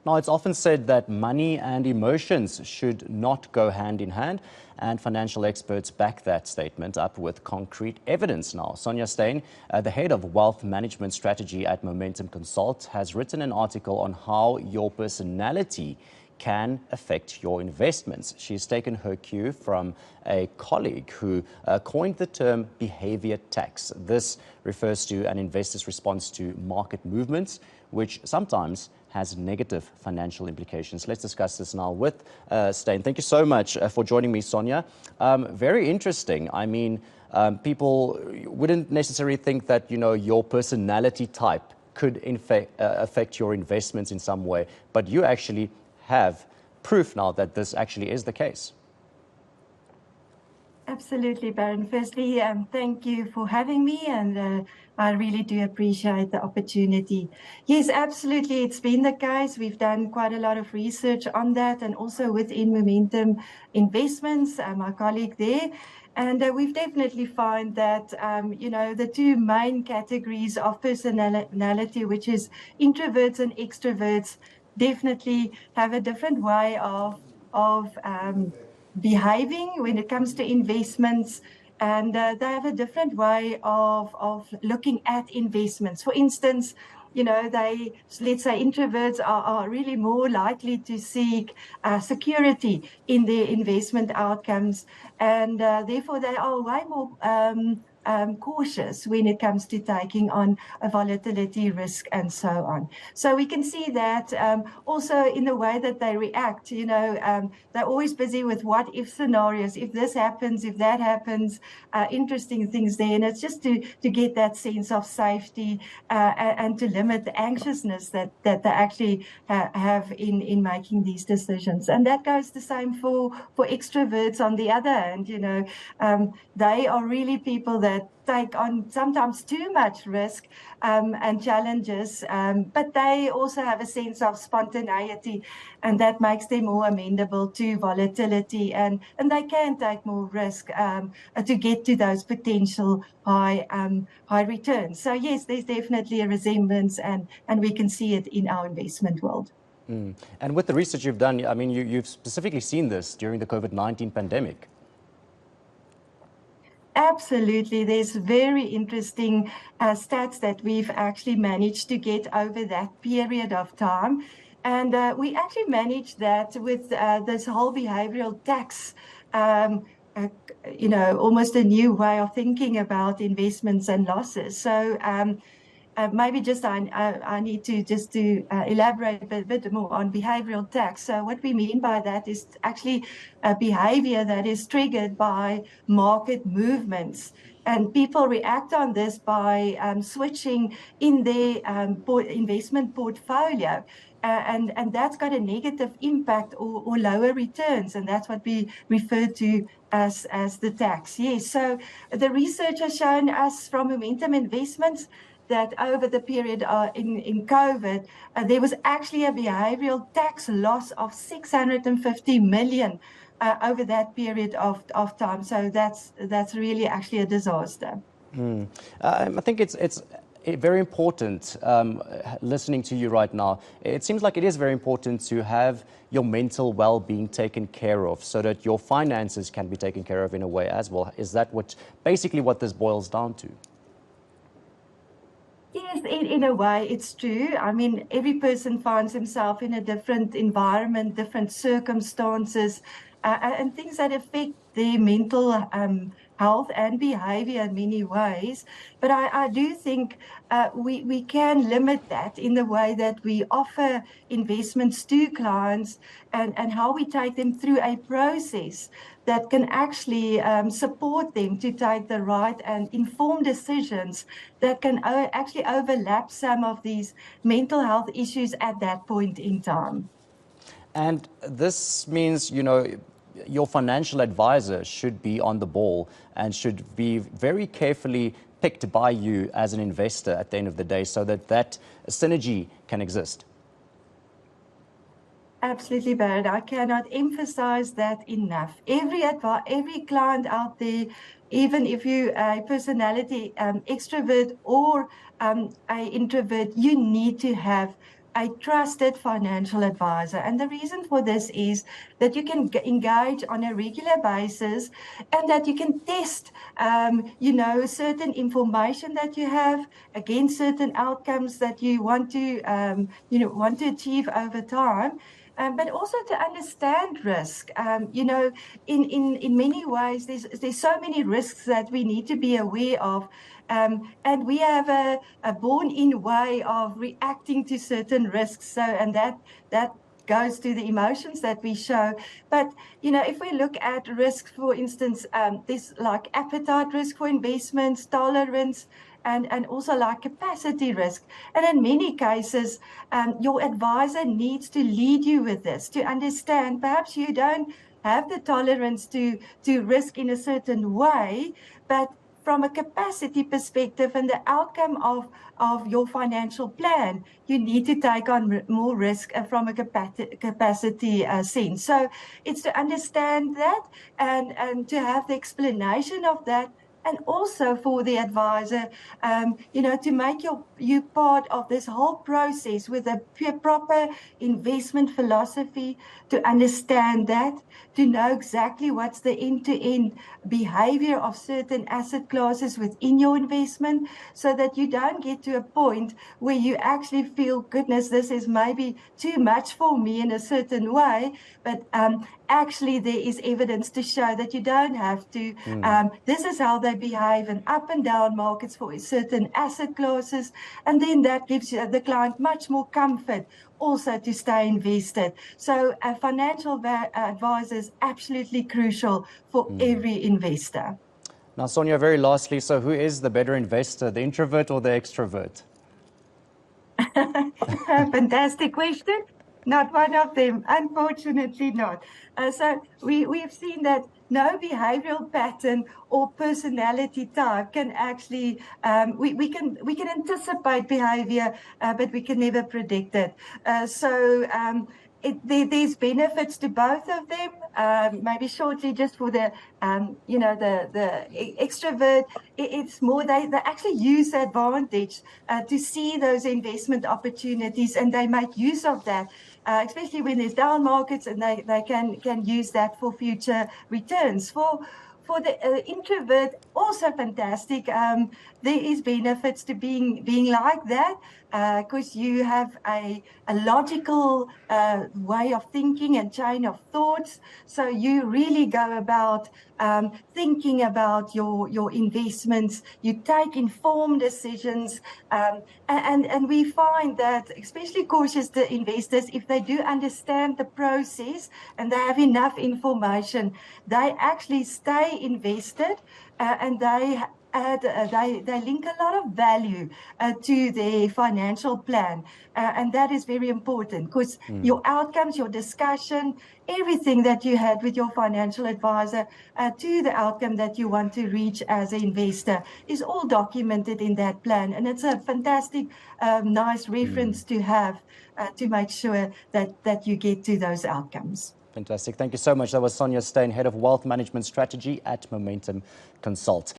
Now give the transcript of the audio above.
Now, it's often said that money and emotions should not go hand in hand, and financial experts back that statement up with concrete evidence now. Sonja Steyn, the head of wealth management strategy at Momentum Consult, has written an article on how your personality can affect your investments. She's taken her cue from a colleague who coined the term behavior tax. This refers to an investor's response to market movements, which sometimes has negative financial implications. Let's discuss this now with Steyn. Thank you so much for joining me, Sonja. Very interesting. I mean, people wouldn't necessarily think that, your personality type could in fact affect your investments in some way, but you actually have proof now that this actually is the case. Absolutely, Baron. Firstly, thank you for having me, and I really do appreciate the opportunity. Yes, absolutely, it's been the case. We've done quite a lot of research on that, and also within Momentum Investments, my colleague there. And we've definitely found that, the two main categories of personality, which is introverts and extroverts, definitely have a different way of behaving when it comes to investments, and they have a different way of looking at investments. For instance, let's say introverts are really more likely to seek security in their investment outcomes, and therefore they are way more cautious when it comes to taking on a volatility risk and so on. So we can see that also in the way that they react. They're always busy with what if scenarios, if this happens, if that happens, interesting things there. And it's just to get that sense of safety and to limit the anxiousness that they actually have in making these decisions. And that goes the same for extroverts on the other hand. They are really people that take on sometimes too much risk and challenges, but they also have a sense of spontaneity, and that makes them more amenable to volatility, and they can take more risk to get to those potential high returns. So yes, there's definitely a resemblance, and we can see it in our investment world. And with the research you've done, I mean, you've specifically seen this during the COVID-19 pandemic. Absolutely. There's very interesting stats that we've actually managed to get over that period of time. And we actually managed that with this whole behavioral tax, almost a new way of thinking about investments and losses. So maybe just I need to elaborate a bit more on behavioral tax. So what we mean by that is actually a behavior that is triggered by market movements. And people react on this by switching in their investment portfolio. And that's got a negative impact or lower returns. And that's what we refer to as the tax. Yes. So the research has shown us from Momentum Investments that over the period in COVID, there was actually a behavioral tax loss of 650 million over that period of time. So that's really actually a disaster. I think it's very important, listening to you right now. It seems like it is very important to have your mental well-being taken care of so that your finances can be taken care of in a way as well. Is that basically what this boils down to? Yes, in a way, it's true. I mean, every person finds himself in a different environment, different circumstances, and things that affect their mental health and behavior in many ways. But I do think we can limit that in the way that we offer investments to clients and how we take them through a process that can actually support them to take the right and informed decisions that can actually overlap some of these mental health issues at that point in time. And this means, your financial advisor should be on the ball and should be very carefully picked by you as an investor at the end of the day so that synergy can exist. Absolutely, Barrett. I cannot emphasize that enough. Every client out there, even if you a personality extrovert or a introvert, you need to have a trusted financial advisor. And the reason for this is that you can engage on a regular basis and that you can test, certain information that you have against certain outcomes that you want to, want to achieve over time. But also to understand risk. In many ways, there's so many risks that we need to be aware of. And we have a born-in way of reacting to certain risks. So, and that goes to the emotions that we show. But, if we look at risk, for instance, there's like appetite risk for investments, tolerance, and also like capacity risk. And in many cases, your advisor needs to lead you with this, to understand perhaps you don't have the tolerance to risk in a certain way, but from a capacity perspective and the outcome of your financial plan, you need to take on more risk from a capacity sense. So it's to understand that and to have the explanation of that, and also for the advisor, to make you part of this whole process with a proper investment philosophy, to understand that, to know exactly what's the end-to-end behavior of certain asset classes within your investment, so that you don't get to a point where you actually feel, goodness, this is maybe too much for me in a certain way, but actually there is evidence to show that you don't have to. This is how they behave in up and down markets for certain asset classes, and then that gives the client much more comfort also to stay invested. So a financial advisor is absolutely crucial for every investor. Now, Sonja, very lastly, so who is the better investor, the introvert or the extrovert? Fantastic question. Not one of them, unfortunately not. So we've seen that no behavioral pattern or personality type can actually, we can anticipate behavior, but we can never predict it. There's benefits to both of them. Maybe shortly, just for the extrovert, it's more they actually use the advantage to see those investment opportunities, and they make use of that, especially when there's down markets, and they can use that for future returns. For the introvert, also fantastic. There is benefits to being like that, because you have a logical way of thinking and chain of thoughts. So you really go about thinking about your investments. You take informed decisions, and we find that, especially cautious investors, if they do understand the process and they have enough information, they actually stay invested, and they link a lot of value to their financial plan, and that is very important, because your outcomes, your discussion, everything that you had with your financial advisor to the outcome that you want to reach as an investor is all documented in that plan, and it's a fantastic, nice reference to have to make sure that you get to those outcomes. Fantastic. Thank you so much. That was Sonja Steyn, Head of Wealth Management Strategy at Momentum Consult.